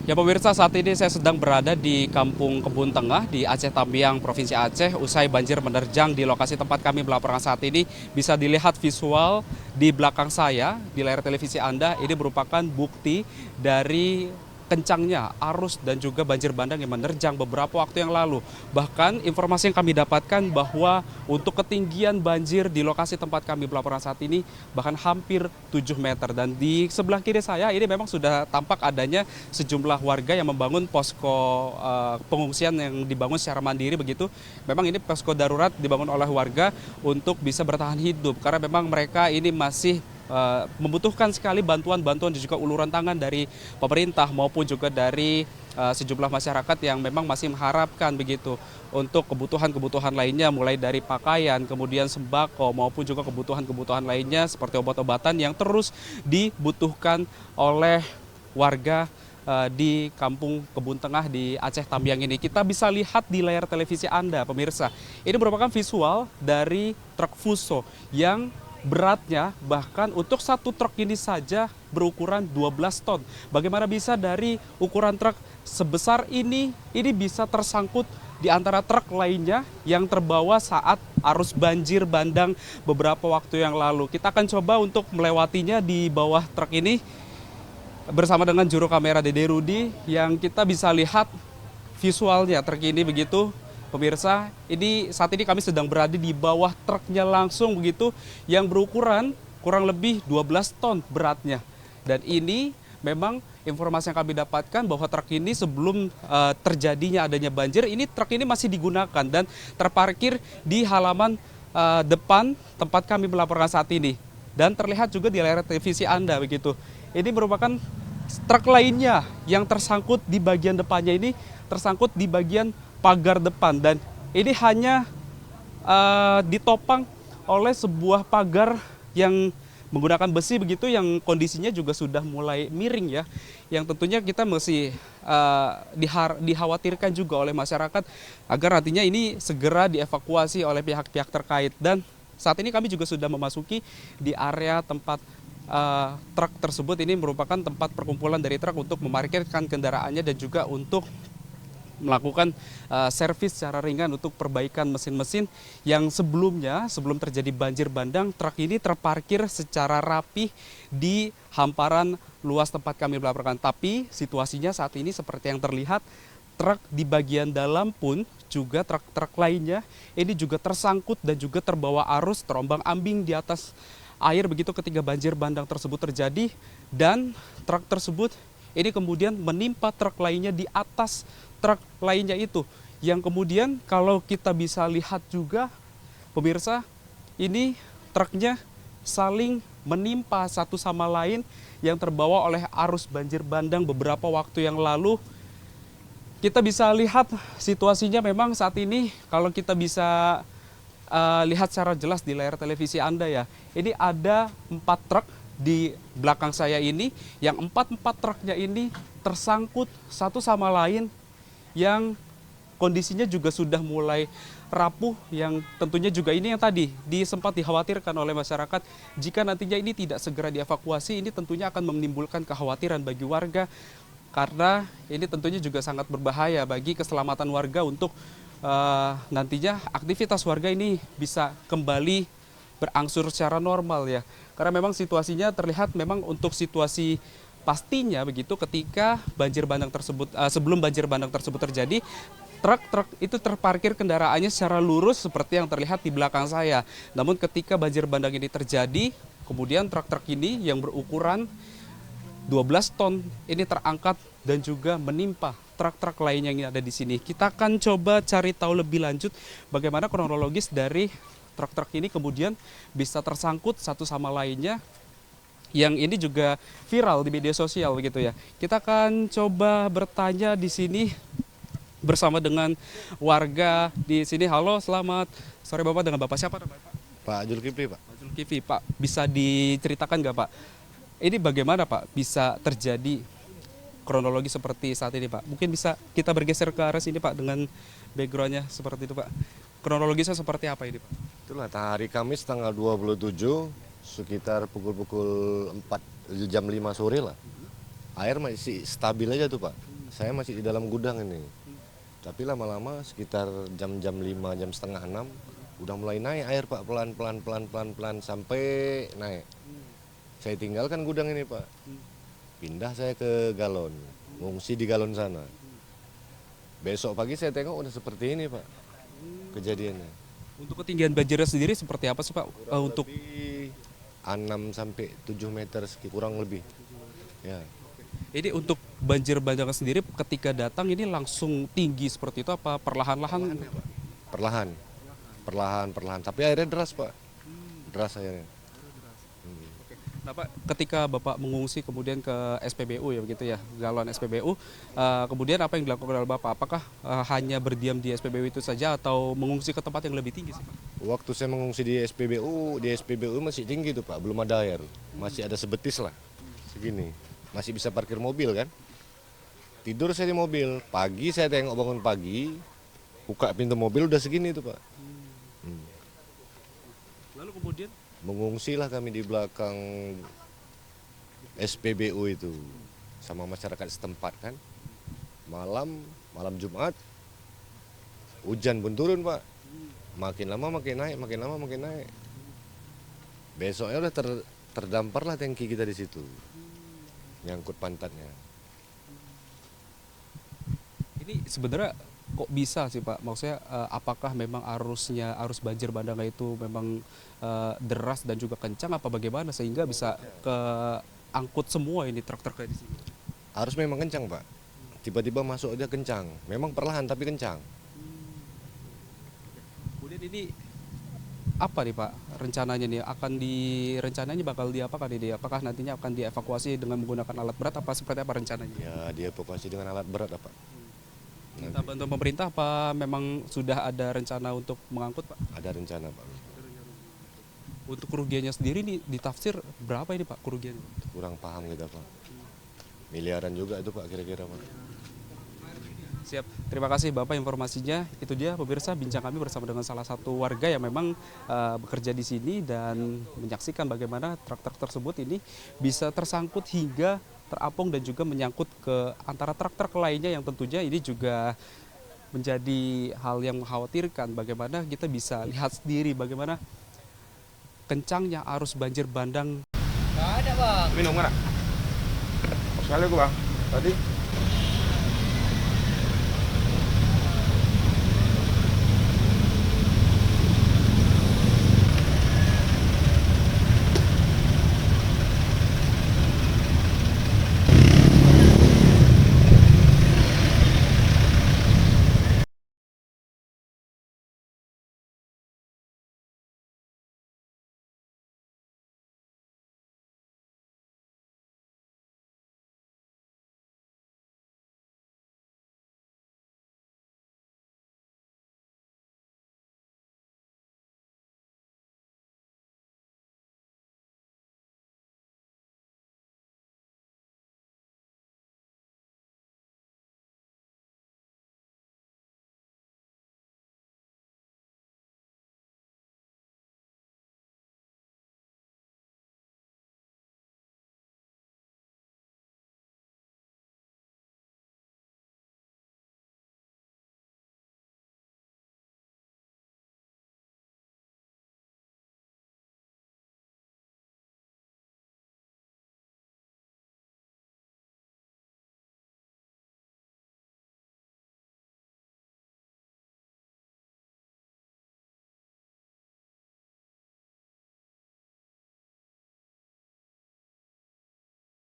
Ya pemirsa, saat ini saya sedang berada di Kampung Kebun Tengah di Aceh Tamiang, Provinsi Aceh. Usai banjir menerjang di lokasi tempat kami melaporkan saat ini, bisa dilihat visual di belakang saya di layar televisi Anda. Ini merupakan bukti dari kencangnya arus dan juga banjir bandang yang menerjang beberapa waktu yang lalu. Bahkan informasi yang kami dapatkan bahwa untuk ketinggian banjir di lokasi tempat kami melaporkan saat ini bahkan hampir 7 meter. Dan di sebelah kiri saya ini memang sudah tampak adanya sejumlah warga yang membangun posko pengungsian yang dibangun secara mandiri begitu. Memang ini posko darurat dibangun oleh warga untuk bisa bertahan hidup karena memang mereka ini masih membutuhkan sekali bantuan-bantuan dan juga uluran tangan dari pemerintah maupun juga dari sejumlah masyarakat yang memang masih mengharapkan begitu untuk kebutuhan-kebutuhan lainnya mulai dari pakaian, kemudian sembako maupun juga kebutuhan-kebutuhan lainnya seperti obat-obatan yang terus dibutuhkan oleh warga di Kampung Kebun Tengah di Aceh Tamiang ini. Kita bisa lihat di layar televisi Anda, pemirsa. Ini merupakan visual dari truk Fuso yang beratnya bahkan untuk satu truk ini saja berukuran 12 ton. Bagaimana bisa dari ukuran truk sebesar ini bisa tersangkut di antara truk lainnya yang terbawa saat arus banjir bandang beberapa waktu yang lalu. Kita akan coba untuk melewatinya di bawah truk ini bersama dengan juru kamera Dede Rudi yang kita bisa lihat visualnya terkini begitu. Pemirsa, ini saat ini kami sedang berada di bawah truknya langsung begitu yang berukuran kurang lebih 12 ton beratnya. Dan ini memang informasi yang kami dapatkan bahwa truk ini sebelum terjadinya adanya banjir, ini truk ini masih digunakan dan terparkir di halaman depan tempat kami melaporkan saat ini. Dan terlihat juga di layar televisi Anda begitu. Ini merupakan truk lainnya yang tersangkut di bagian depannya ini, tersangkut di bagian pagar depan dan ini hanya ditopang oleh sebuah pagar yang menggunakan besi begitu yang kondisinya juga sudah mulai miring ya, yang tentunya kita masih dikhawatirkan juga oleh masyarakat agar nantinya ini segera dievakuasi oleh pihak-pihak terkait. Dan saat ini kami juga sudah memasuki di area tempat truk tersebut. Ini merupakan tempat perkumpulan dari truk untuk memarkirkan kendaraannya dan juga untuk melakukan servis secara ringan untuk perbaikan mesin-mesin yang sebelumnya sebelum terjadi banjir bandang truk ini terparkir secara rapi di hamparan luas tempat kami melaporkan. Tapi situasinya saat ini seperti yang terlihat, truk di bagian dalam pun juga truk-truk lainnya ini juga tersangkut dan juga terbawa arus terombang-ambing di atas air begitu ketika banjir bandang tersebut terjadi. Dan truk tersebut ini kemudian menimpa truk lainnya di atas truk lainnya itu, yang kemudian kalau kita bisa lihat juga pemirsa, ini truknya saling menimpa satu sama lain yang terbawa oleh arus banjir bandang beberapa waktu yang lalu. Kita bisa lihat situasinya memang saat ini kalau kita bisa lihat secara jelas di layar televisi Anda ya, ini ada 4 truk di belakang saya ini, yang empat truknya ini tersangkut satu sama lain yang kondisinya juga sudah mulai rapuh, yang tentunya juga ini yang tadi sempat dikhawatirkan oleh masyarakat jika nantinya ini tidak segera dievakuasi, ini tentunya akan menimbulkan kekhawatiran bagi warga karena ini tentunya juga sangat berbahaya bagi keselamatan warga untuk nantinya aktivitas warga ini bisa kembali berangsur secara normal ya. Karena memang situasinya terlihat memang untuk situasi pastinya begitu ketika banjir bandang tersebut sebelum banjir bandang tersebut terjadi, truk-truk itu terparkir kendaraannya secara lurus seperti yang terlihat di belakang saya. Namun ketika banjir bandang ini terjadi, kemudian truk-truk ini yang berukuran 12 ton ini terangkat dan juga menimpa truk-truk lainnya yang ada di sini. Kita akan coba cari tahu lebih lanjut bagaimana kronologis dari truk-truk ini kemudian bisa tersangkut satu sama lainnya, yang ini juga viral di media sosial begitu ya. Kita akan coba bertanya di sini bersama dengan warga di sini. Halo, selamat sore Bapak, dengan Bapak siapa namanya Pak? Pak Zulkifli, Pak. Pak Zulkifli. Pak, bisa diceritakan nggak Pak? Ini bagaimana Pak bisa terjadi kronologi seperti saat ini Pak? Mungkin bisa kita bergeser ke arah sini Pak dengan backgroundnya seperti itu Pak. Kronologisnya seperti apa ini Pak? Itulah hari Kamis tanggal 27 sekitar pukul-pukul 4 jam 5 sore lah. Air masih stabil aja tuh Pak. saya masih di dalam gudang ini. Tapi lama-lama sekitar jam-jam 5, jam setengah 6, udah mulai naik air Pak, pelan-pelan sampai naik. Saya tinggalkan gudang ini Pak, pindah saya ke galon, ngungsi di galon sana. Besok pagi saya tengok udah seperti ini Pak, kejadiannya. Untuk ketinggian banjirnya sendiri seperti apa sih Pak? Untuk Lebih 6 sampai 7 meter kurang lebih. Ya. ini untuk banjir bandang sendiri ketika datang ini langsung tinggi seperti itu apa perlahan-lahan? Perlahan. Tapi airnya deras Pak, deras airnya. Nah Pak, ketika Bapak mengungsi kemudian ke SPBU ya begitu ya, galon SPBU, kemudian apa yang dilakukan oleh Bapak? Apakah hanya berdiam di SPBU itu saja atau mengungsi ke tempat yang lebih tinggi sih Pak? Waktu saya mengungsi di SPBU masih tinggi tuh Pak, belum ada air, masih ada sebetis lah, segini, masih bisa parkir mobil kan. Tidur saya di mobil, pagi saya tengok bangun pagi, buka pintu mobil udah segini tuh Pak. Lalu kemudian Mengungsilah kami di belakang SPBU itu sama masyarakat setempat kan. Malam Jumat hujan pun turun Pak. Makin lama makin naik. Besoknya udah terdampar lah tangki kita di situ. Nyangkut pantatnya. ini sebenarnya kok bisa sih Pak? Maksudnya apakah memang arus banjir bandang itu memang deras dan juga kencang apa bagaimana sehingga bisa ke angkut semua ini truk-truk kayak di sini? Arus memang kencang Pak. Tiba-tiba masuk aja kencang. Memang perlahan tapi kencang. Kemudian ini apa nih Pak rencananya nih rencananya bakal diapakan ini? Apakah nantinya akan dievakuasi dengan menggunakan alat berat apa seperti apa rencananya? Ya dievakuasi dengan alat berat Pak. Minta bantuan pemerintah apa memang sudah ada rencana untuk mengangkut Pak? Ada rencana Pak. Untuk kerugiannya sendiri nih ditafsir berapa ini Pak kerugiannya? Kurang paham kita Pak. Miliaran juga itu Pak kira-kira Pak. Siap, terima kasih Bapak informasinya. Itu dia pemirsa bincang kami bersama dengan salah satu warga yang memang bekerja di sini dan menyaksikan bagaimana truk-truk tersebut ini bisa tersangkut hingga terapung dan juga menyangkut ke antara truk-truk lainnya yang tentunya ini juga menjadi hal yang mengkhawatirkan. Bagaimana kita bisa lihat sendiri bagaimana kencangnya arus banjir bandang. Nggak ada bang. Minum nggak? Sekali gue bang. Tadi